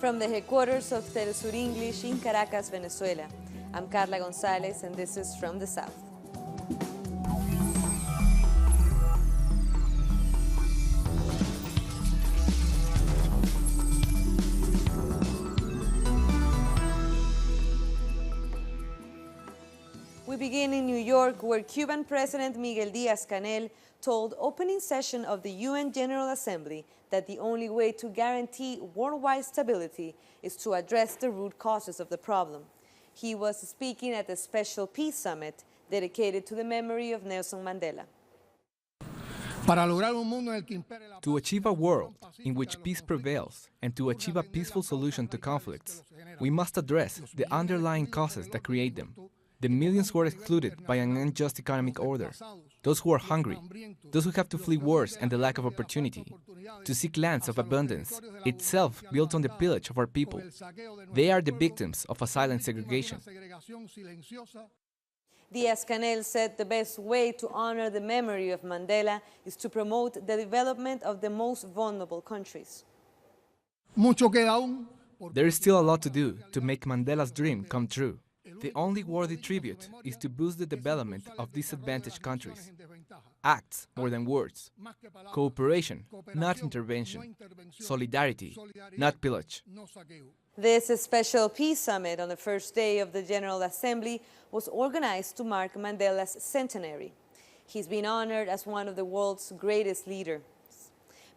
From the headquarters of Telesur English in Caracas, Venezuela, I'm Carla Gonzalez, and this is From the South. We begin in New York, where Cuban President Miguel Diaz-Canel told opening session of the UN General Assembly that the only way to guarantee worldwide stability is to address the root causes of the problem. He was speaking at the Special Peace Summit dedicated to the memory of Nelson Mandela. To achieve a world in which peace prevails and to achieve a peaceful solution to conflicts, we must address the underlying causes that create them. The millions who are excluded by an unjust economic order, those who are hungry, those who have to flee wars and the lack of opportunity, to seek lands of abundance, itself built on the pillage of our people. They are the victims of a silent segregation. Diaz-Canel said the best way to honor the memory of Mandela is to promote the development of the most vulnerable countries. There is still a lot to do to make Mandela's dream come true. The only worthy tribute is to boost the development of disadvantaged countries. Acts more than words. Cooperation, not intervention. Solidarity, not pillage. This special peace summit on the first day of the General Assembly was organized to mark Mandela's centenary. He's been honored as one of the world's greatest leaders.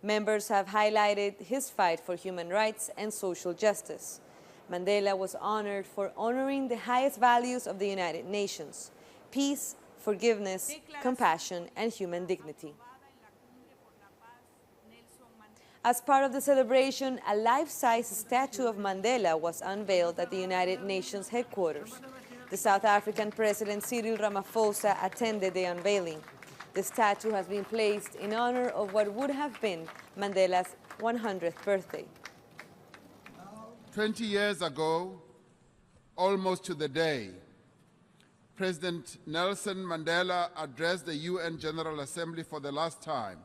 Members have highlighted his fight for human rights and social justice. Mandela was honored for honoring the highest values of the United Nations: peace, forgiveness, compassion, and human dignity. As part of the celebration, a life-size statue of Mandela was unveiled at the United Nations headquarters. The South African President Cyril Ramaphosa attended the unveiling. The statue has been placed in honor of what would have been Mandela's 100th birthday. 20 years ago, almost to the day, President Nelson Mandela addressed the UN General Assembly for the last time.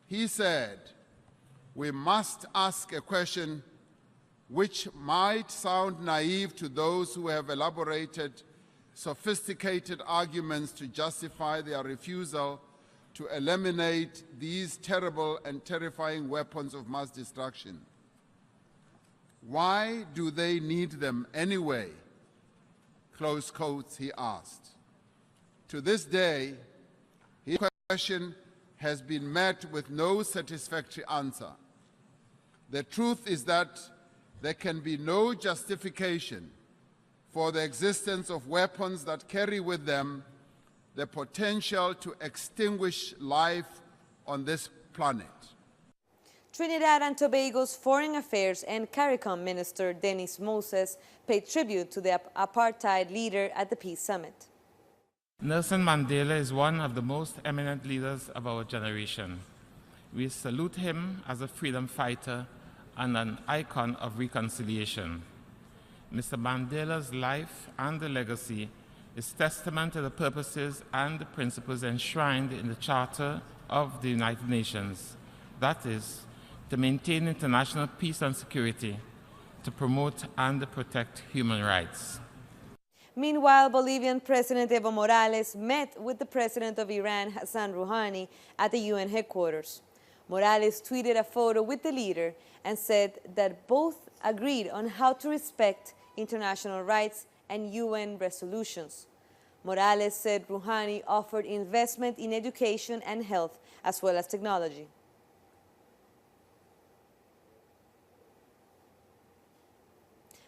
He said, "We must ask a question which might sound naive to those who have elaborated sophisticated arguments to justify their refusal to eliminate these terrible and terrifying weapons of mass destruction. Why do they need them anyway?" Close quotes, he asked. To this day, his question has been met with no satisfactory answer. The truth is that there can be no justification for the existence of weapons that carry with them the potential to extinguish life on this planet. Trinidad and Tobago's Foreign Affairs and CARICOM Minister Dennis Moses paid tribute to the apartheid leader at the Peace Summit. Nelson Mandela is one of the most eminent leaders of our generation. We salute him as a freedom fighter and an icon of reconciliation. Mr. Mandela's life and the legacy is testament to the purposes and the principles enshrined in the Charter of the United Nations. That is, to maintain international peace and security, to promote and protect human rights. Meanwhile, Bolivian President Evo Morales met with the President of Iran, Hassan Rouhani, at the UN headquarters. Morales tweeted a photo with the leader and said that both agreed on how to respect international rights and UN resolutions. Morales said Rouhani offered investment in education and health, as well as technology.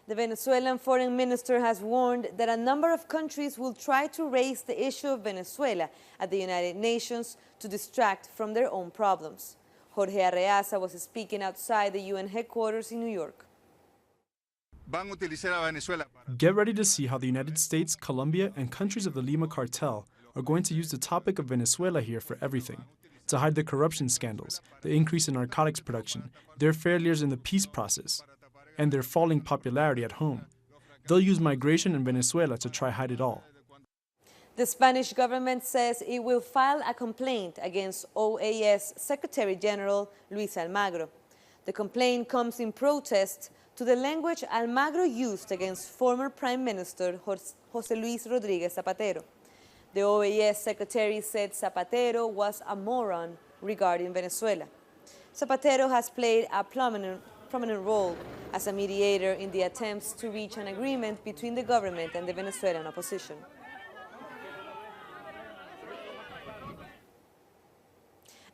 The Venezuelan foreign minister has warned that a number of countries will try to raise the issue of Venezuela at the United Nations to distract from their own problems. Jorge Arreaza was speaking outside the UN headquarters in New York. Get ready to see how the United States, Colombia, and countries of the Lima cartel are going to use the topic of Venezuela here for everything. To hide the corruption scandals, the increase in narcotics production, their failures in the peace process, and their falling popularity at home. They'll use migration in Venezuela to try hide it all. The Spanish government says it will file a complaint against OAS Secretary General Luis Almagro. The complaint comes in protest to the language Almagro used against former Prime Minister José Luis Rodríguez Zapatero. The OAS secretary said Zapatero was a moron regarding Venezuela. Zapatero has played a prominent role as a mediator in the attempts to reach an agreement between the government and the Venezuelan opposition.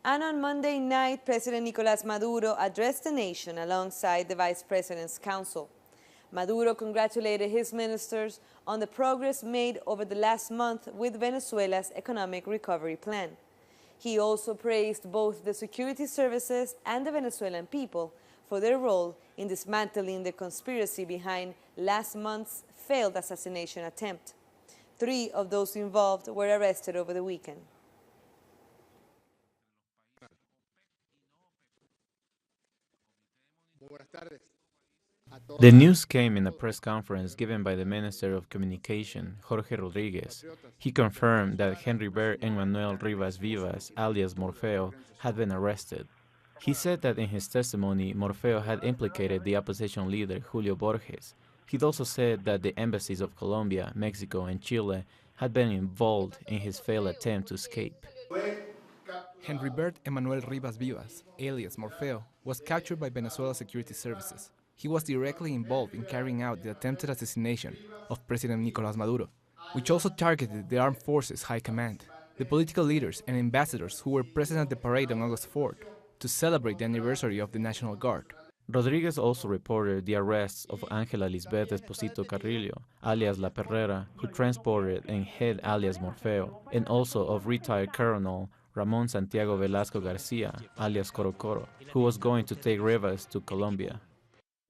And on Monday night, President Nicolás Maduro addressed the nation alongside the Vice President's Council. Maduro congratulated his ministers on the progress made over the last month with Venezuela's economic recovery plan. He also praised both the security services and the Venezuelan people for their role in dismantling the conspiracy behind last month's failed assassination attempt. 3 of those involved were arrested over the weekend. The news came in a press conference given by the Minister of Communication, Jorge Rodriguez. He confirmed that Henribert Emmanuel Rivas Vivas, alias Morfeo, had been arrested. He said that in his testimony, Morfeo had implicated the opposition leader Julio Borges. He'd also said that the embassies of Colombia, Mexico, and Chile had been involved in his failed attempt to escape. Henribert Emmanuel Rivas Vivas, alias Morfeo, was captured by Venezuela security services. He was directly involved in carrying out the attempted assassination of President Nicolás Maduro, which also targeted the armed forces high command, the political leaders and ambassadors who were present at the parade on August 4th to celebrate the anniversary of the National Guard. Rodriguez also reported the arrests of Ángela Lisbeth Esposito Carrillo, alias La Perrera, who transported and hid alias Morfeo, and also of retired Colonel Ramón Santiago Velasco Garcia, alias Coro Coro, who was going to take Rivas to Colombia.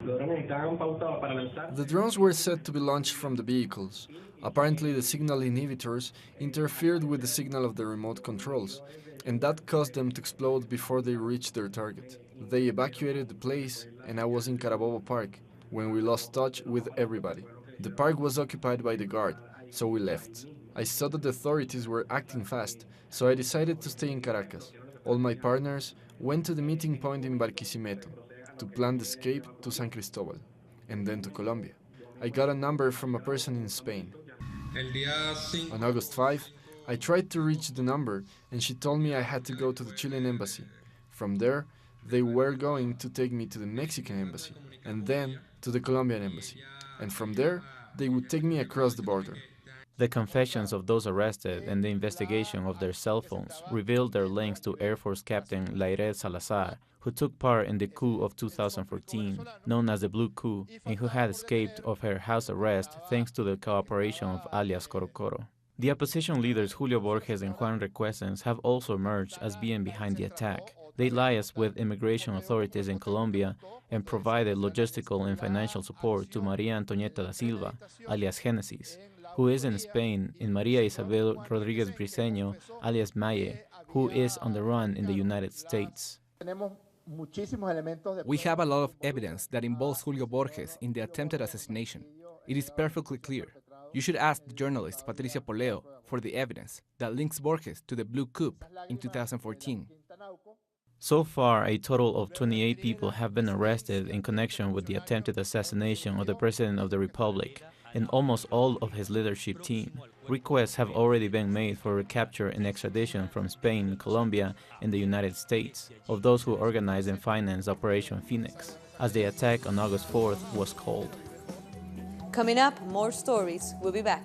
The drones were set to be launched from the vehicles. Apparently, the signal inhibitors interfered with the signal of the remote controls, and that caused them to explode before they reached their target. They evacuated the place, and I was in Carabobo Park when we lost touch with everybody. The park was occupied by the guard, so we left. I saw that the authorities were acting fast, so I decided to stay in Caracas. All my partners went to the meeting point in Barquisimeto to plan the escape to San Cristobal, and then to Colombia. I got a number from a person in Spain. On August 5, I tried to reach the number, and she told me I had to go to the Chilean embassy. From there, they were going to take me to the Mexican embassy, and then to the Colombian embassy. And from there, they would take me across the border. The confessions of those arrested and the investigation of their cell phones revealed their links to Air Force Captain Layret Salazar, who took part in the coup of 2014, known as the Blue Coup, and who had escaped of her house arrest thanks to the cooperation of alias Coro Coro. The opposition leaders Julio Borges and Juan Requesens have also emerged as being behind the attack. They liaised with immigration authorities in Colombia and provided logistical and financial support to Maria Antonieta da Silva, alias Genesis, who is in Spain, and Maria Isabel Rodríguez Briceño, alias Maye, who is on the run in the United States. We have a lot of evidence that involves Julio Borges in the attempted assassination. It is perfectly clear. You should ask the journalist Patricia Poleo for the evidence that links Borges to the Blue Coup in 2014. So far, a total of 28 people have been arrested in connection with the attempted assassination of the President of the Republic and almost all of his leadership team. Requests have already been made for recapture and extradition from Spain, Colombia, and the United States of those who organized and financed Operation Phoenix, as the attack on August 4th was called. Coming up, more stories. We'll be back.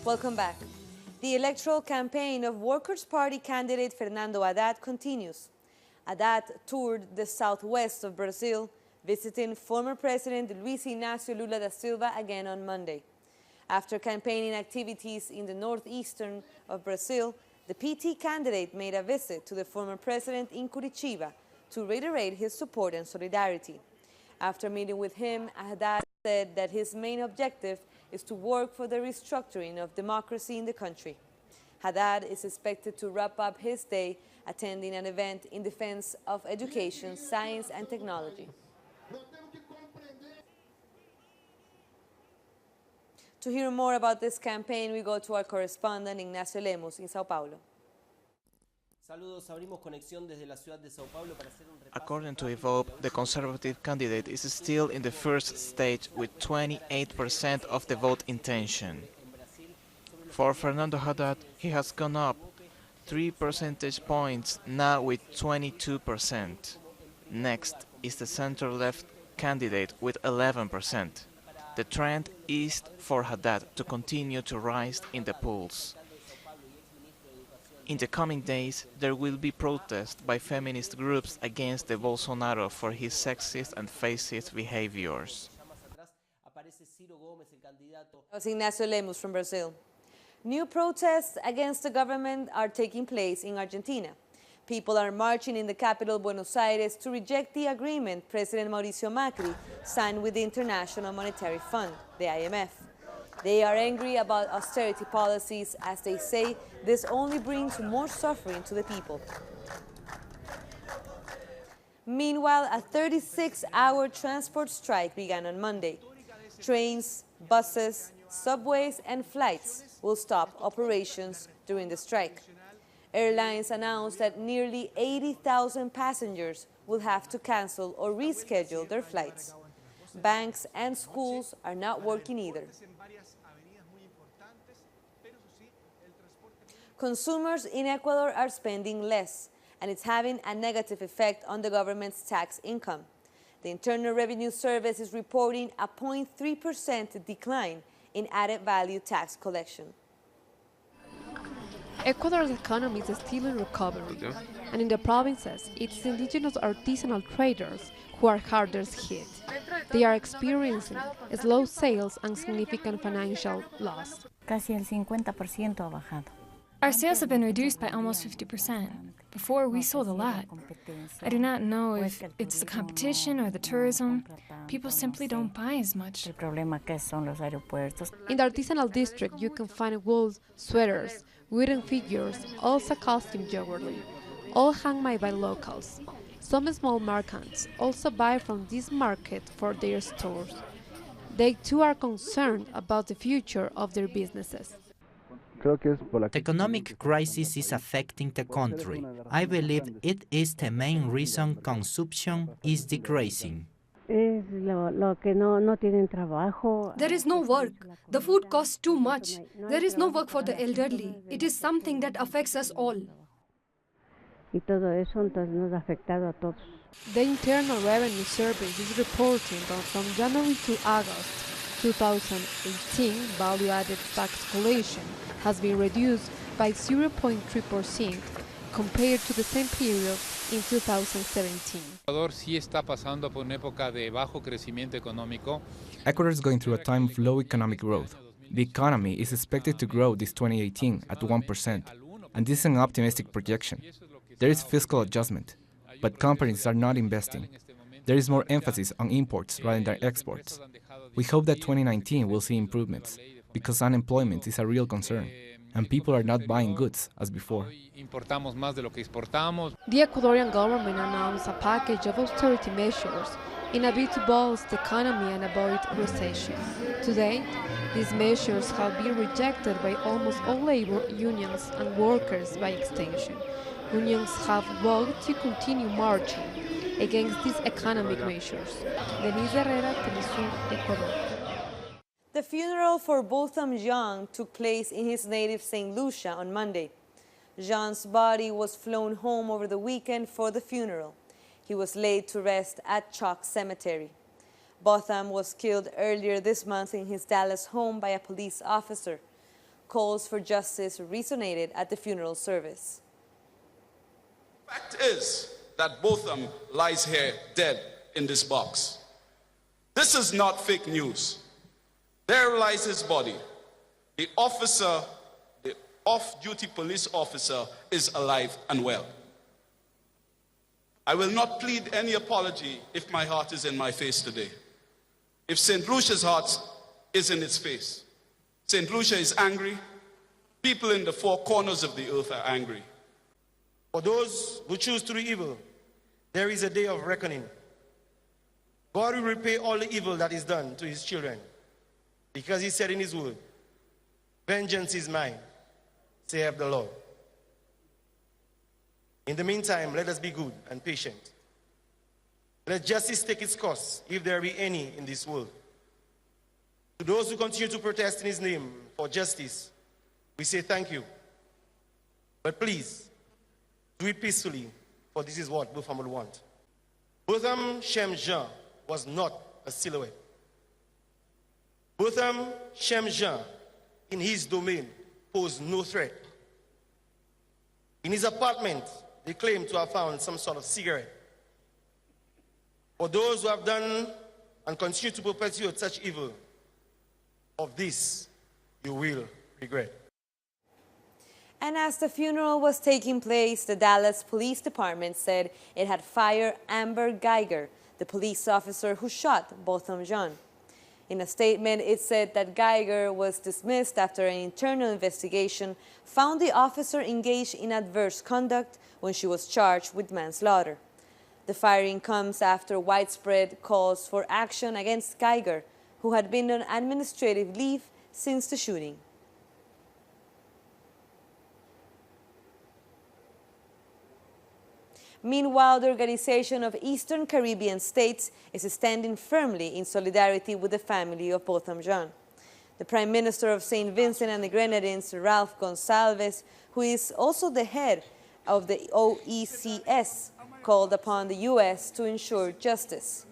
Welcome back. The electoral campaign of Workers' Party candidate Fernando Haddad continues. Haddad toured the southwest of Brazil, visiting former President Luiz Inácio Lula da Silva again on Monday. After campaigning activities in the northeastern of Brazil, the PT candidate made a visit to the former president in Curitiba to reiterate his support and solidarity. After meeting with him, Haddad said that his main objective is to work for the restructuring of democracy in the country. Haddad is expected to wrap up his day attending an event in defense of education, science, and technology. To hear more about this campaign, we go to our correspondent Ignacio Lemos in Sao Paulo. According to Evope, the conservative candidate is still in the first stage with 28% of the vote intention. For Fernando Haddad, he has gone up 3 percentage points, now with 22%. Next is the center-left candidate with 11%. The trend is for Haddad to continue to rise in the polls. In the coming days, there will be protests by feminist groups against the Bolsonaro for his sexist and fascist behaviors. That was Ignacio Lemos from Brazil. New protests against the government are taking place in Argentina. People are marching in the capital, Buenos Aires, to reject the agreement President Mauricio Macri signed with the International Monetary Fund, the IMF. They are angry about austerity policies, as they say this only brings more suffering to the people. Meanwhile, a 36-hour transport strike began on Monday. Trains, buses, subways, and flights will stop operations during the strike. Airlines announced that nearly 80,000 passengers will have to cancel or reschedule their flights. Banks and schools are not working either. Consumers in Ecuador are spending less, and it's having a negative effect on the government's tax income. The Internal Revenue Service is reporting a 0.3% decline in added value tax collection. Ecuador's economy is still in recovery, and in the provinces, it's indigenous artisanal traders who are hardest hit. They are experiencing slow sales and significant financial loss. Casi el 50% ha bajado. Our sales have been reduced by almost 50%. Before, we sold a lot. I do not know if it's the competition or the tourism. People simply don't buy as much. El problema que son los aeropuertos. In the artisanal district, you can find wool, sweaters, wooden figures, also costume jewelry, all handmade by locals. Some small merchants also buy from this market for their stores. They too are concerned about the future of their businesses. The economic crisis is affecting the country. I believe it is the main reason consumption is decreasing. There is no work. The food costs too much. There is no work for the elderly. It is something that affects us all. The Internal Revenue Service is reporting that from January to August 2018, value-added tax collection has been reduced by 0.3% compared to the same period in 2017. Ecuador is going through a time of low economic growth. The economy is expected to grow this 2018 at 1%, and this is an optimistic projection. There is fiscal adjustment, but companies are not investing. There is more emphasis on imports rather than exports. We hope that 2019 will see improvements, because unemployment is a real concern, and people are not buying goods as before. The Ecuadorian government announced a package of austerity measures in a bid to boost the economy and avoid recession. Today, these measures have been rejected by almost all labor unions and workers by extension. Unions have vowed to continue marching against these economic measures. Denise Herrera, Telesur, Ecuador. The funeral for Botham Jean took place in his native St. Lucia on Monday. Jean's body was flown home over the weekend for the funeral. He was laid to rest at Chalk Cemetery. Botham was killed earlier this month in his Dallas home by a police officer. calls for justice resonated at the funeral service. Fact is that Botham lies here dead in this box. This is not fake news. There lies his body. The officer, the off-duty police officer, is alive and well. I will not plead any apology if my heart is in my face today. If St. Lucia's heart is in its face. St. Lucia is angry. People in the four corners of the earth are angry. For those who choose to do evil, there is a day of reckoning. God will repay all the evil that is done to his children, because he said in his word, "Vengeance is mine, saith the Lord." In the meantime, let us be good and patient. Let justice take its course, if there be any in this world. To those who continue to protest in his name for justice, we say thank you. But please, do it peacefully, for this is what Botham would want. Botham Shem Jean was not a silhouette. Botham Shem Jean, in his domain, posed no threat. In his apartment, they claim to have found some sort of cigarette. For those who have done and continue to perpetuate such evil, of this you will regret. And as the funeral was taking place, the Dallas Police Department said it had fired Amber Geiger, the police officer who shot Botham Jean. In a statement, it said that Geiger was dismissed after an internal investigation found the officer engaged in adverse conduct when she was charged with manslaughter. The firing comes after widespread calls for action against Geiger, who had been on administrative leave since the shooting. Meanwhile, the Organization of Eastern Caribbean States is standing firmly in solidarity with the family of Botham Jean. The Prime Minister of St. Vincent and the Grenadines, Ralph Gonsalves, who is also the head of the OECS, called upon the U.S. to ensure justice.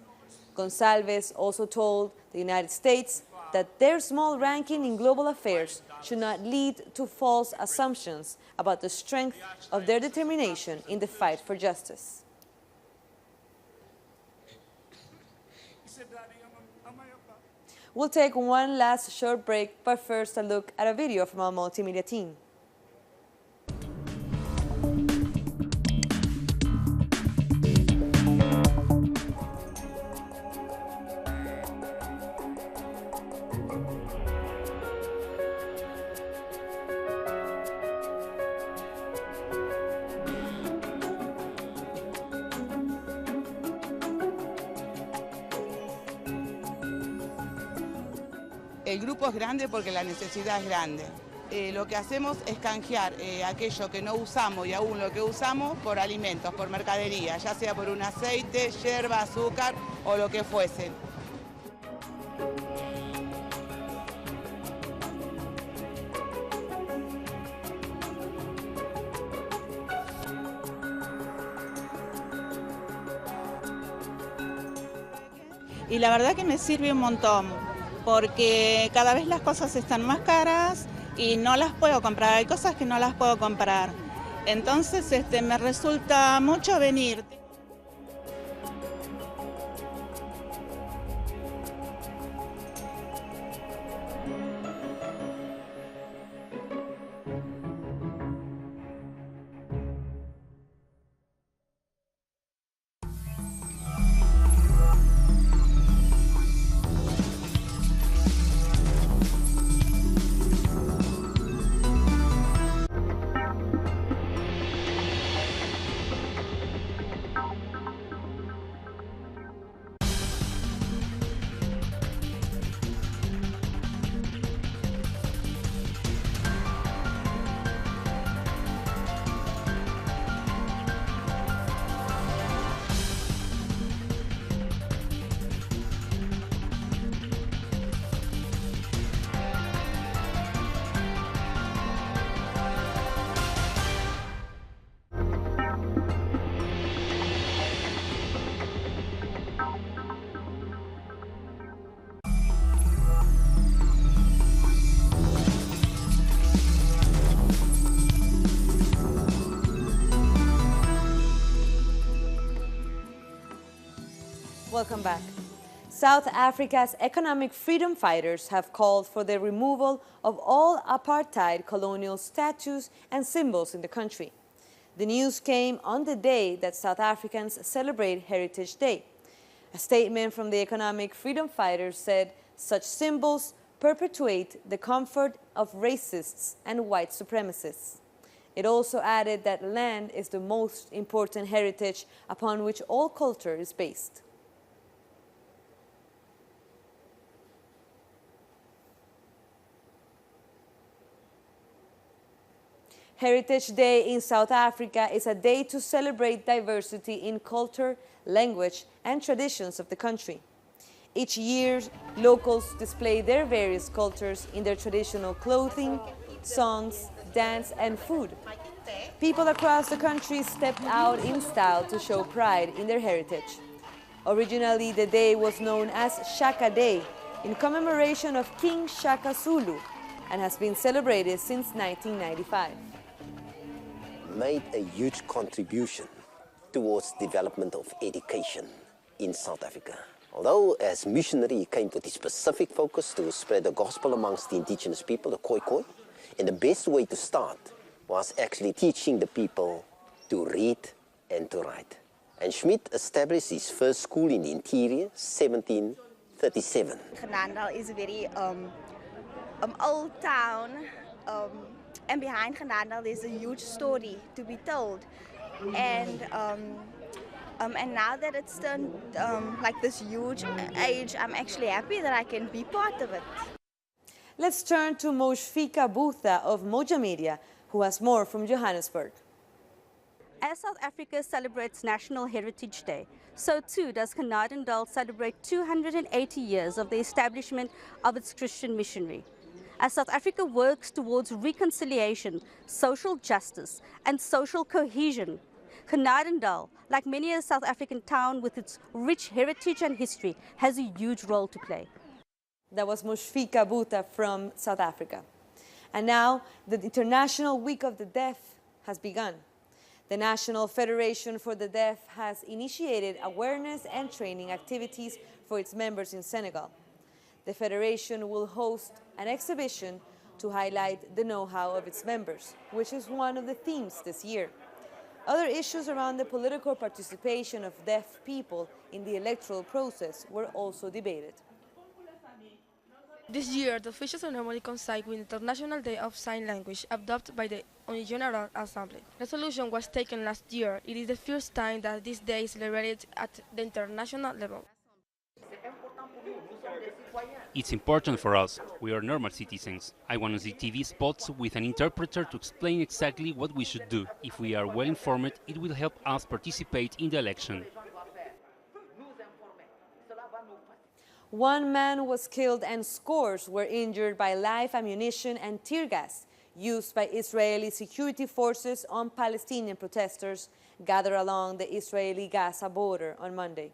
Gonsalves also told the United States that their small ranking in global affairs should not lead to false assumptions about the strength of their determination in the fight for justice. We'll take one last short break, but first a look at a video from our multimedia team. El grupo es grande porque la necesidad es grande. Lo que hacemos es canjear aquello que no usamos y aún lo que usamos por alimentos, por mercadería, ya sea por un aceite, yerba, azúcar o lo que fuese. Y la verdad que me sirve un montón, porque cada vez las cosas están más caras y no las puedo comprar, hay cosas que no las puedo comprar. Entonces me resulta mucho venir. Welcome back. South Africa's economic freedom fighters have called for the removal of all apartheid colonial statues and symbols in the country. The news came on the day that South Africans celebrate Heritage Day. A statement from the economic freedom fighters said such symbols perpetuate the comfort of racists and white supremacists. It also added that land is the most important heritage upon which all culture is based. Heritage Day in South Africa is a day to celebrate diversity in culture, language, and traditions of the country. Each year, locals display their various cultures in their traditional clothing, songs, dance, and food. People across the country stepped out in style to show pride in their heritage. Originally, the day was known as Shaka Day, in commemoration of King Shaka Zulu, and has been celebrated since 1995. Made a huge contribution towards development of education in South Africa. Although as missionary he came with a specific focus to spread the gospel amongst the indigenous people, the Khoi, and the best way to start was actually teaching the people to read and to write. And Schmidt established his first school in the interior, 1737. Genadendal is a very old town. And behind Genadendal there's a huge story to be told, and now that it's turned like this huge age, I'm actually happy that I can be part of it. Let's turn to Moshfika Botha of Moja Media, who has more from Johannesburg. As South Africa celebrates National Heritage Day, so too does Genadendal celebrate 280 years of the establishment of its Christian missionary. As South Africa works towards reconciliation, social justice, and social cohesion, Genadendal, like many a South African town with its rich heritage and history, has a huge role to play. That was Moshfika Botha from South Africa. And now, the International Week of the Deaf has begun. The National Federation for the Deaf has initiated awareness and training activities for its members in Senegal. The Federation will host an exhibition to highlight the know-how of its members, which is one of the themes this year. Other issues around the political participation of deaf people in the electoral process were also debated. This year, the official ceremony coincides with the International Day of Sign Language adopted by the General Assembly. Resolution was taken last year. It is the first time that this day is celebrated at the international level. It's important for us. We are normal citizens. I want to see TV spots with an interpreter to explain exactly what we should do. If we are well informed, it will help us participate in the election. One man was killed and scores were injured by live ammunition and tear gas used by Israeli security forces on Palestinian protesters gathered along the Israeli-Gaza border on Monday.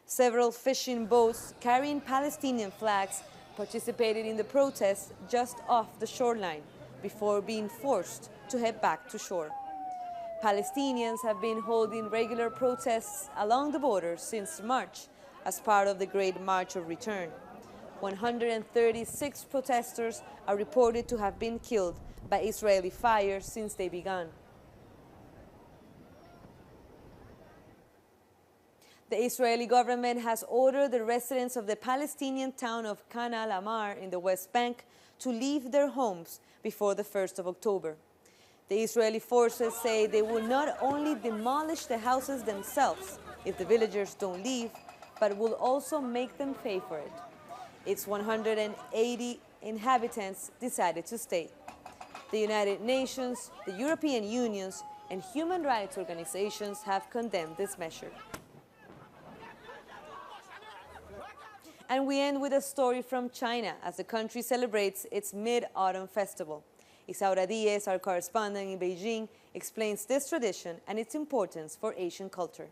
Several fishing boats carrying Palestinian flags participated in the protests just off the shoreline before being forced to head back to shore. Palestinians have been holding regular protests along the border since March as part of the Great March of Return. 136 protesters are reported to have been killed by Israeli fire since they began. The Israeli government has ordered the residents of the Palestinian town of Khan al-Amar in the West Bank to leave their homes before the 1st of October. The Israeli forces say they will not only demolish the houses themselves if the villagers don't leave, but will also make them pay for it. Its 180 inhabitants decided to stay. The United Nations, the European Union, and human rights organizations have condemned this measure. And we end with a story from China as the country celebrates its Mid-Autumn Festival. Isaura Diaz, our correspondent in Beijing, explains this tradition and its importance for Asian culture.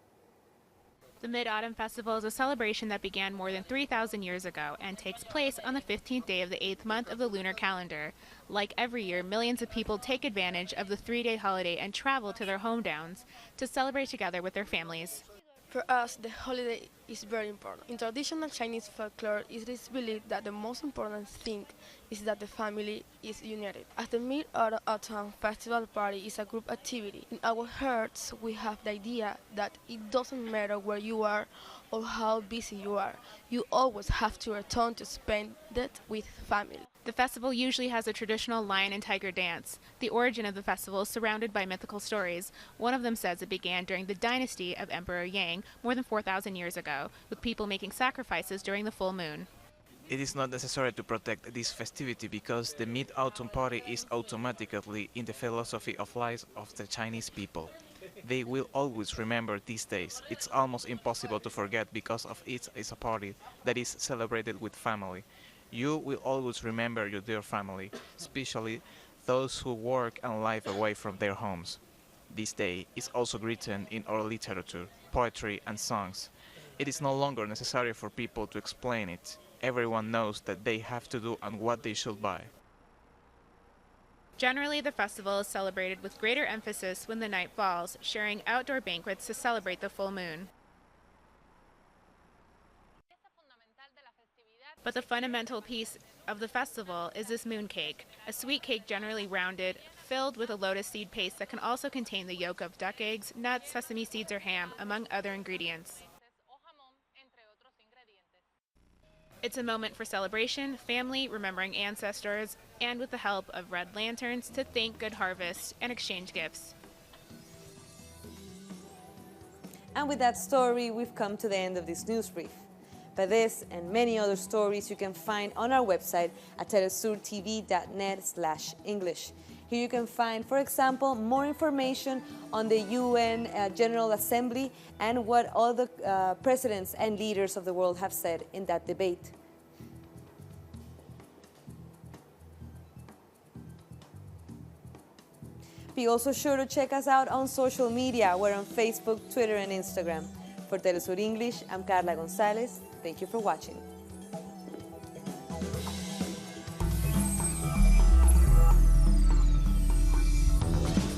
The Mid-Autumn Festival is a celebration that began more than 3,000 years ago and takes place on the 15th day of the 8th month of the lunar calendar. Like every year, millions of people take advantage of the 3-day holiday and travel to their hometowns to celebrate together with their families. For us, the holiday is very important. In traditional Chinese folklore, it is believed that the most important thing is that the family is united. As the Mid-Autumn Festival Party is a group activity, in our hearts we have the idea that it doesn't matter where you are or how busy you are, you always have to return to spend it with family. The festival usually has a traditional lion and tiger dance. The origin of the festival is surrounded by mythical stories. One of them says it began during the dynasty of Emperor Yang more than 4,000 years ago, with people making sacrifices during the full moon. It is not necessary to protect this festivity because the Mid-Autumn Party is automatically in the philosophy of life of the Chinese people. They will always remember these days. It's almost impossible to forget because of it is a party that is celebrated with family. You will always remember your dear family, especially those who work and live away from their homes. This day is also written in our literature, poetry and songs. It is no longer necessary for people to explain it. Everyone knows that they have to do and what they should buy. Generally, the festival is celebrated with greater emphasis when the night falls, sharing outdoor banquets to celebrate the full moon. But the fundamental piece of the festival is this moon cake, a sweet cake generally rounded, filled with a lotus seed paste that can also contain the yolk of duck eggs, nuts, sesame seeds, or ham, among other ingredients. It's a moment for celebration, family, remembering ancestors, and with the help of red lanterns to thank good harvest and exchange gifts. And with that story, we've come to the end of this news brief. But this and many other stories you can find on our website at telesurtv.net/English. Here you can find, for example, more information on the UN General Assembly and what all the presidents and leaders of the world have said in that debate. Be also sure to check us out on social media. We're on Facebook, Twitter, and Instagram. For Telesur English, I'm Carla Gonzalez. Thank you for watching.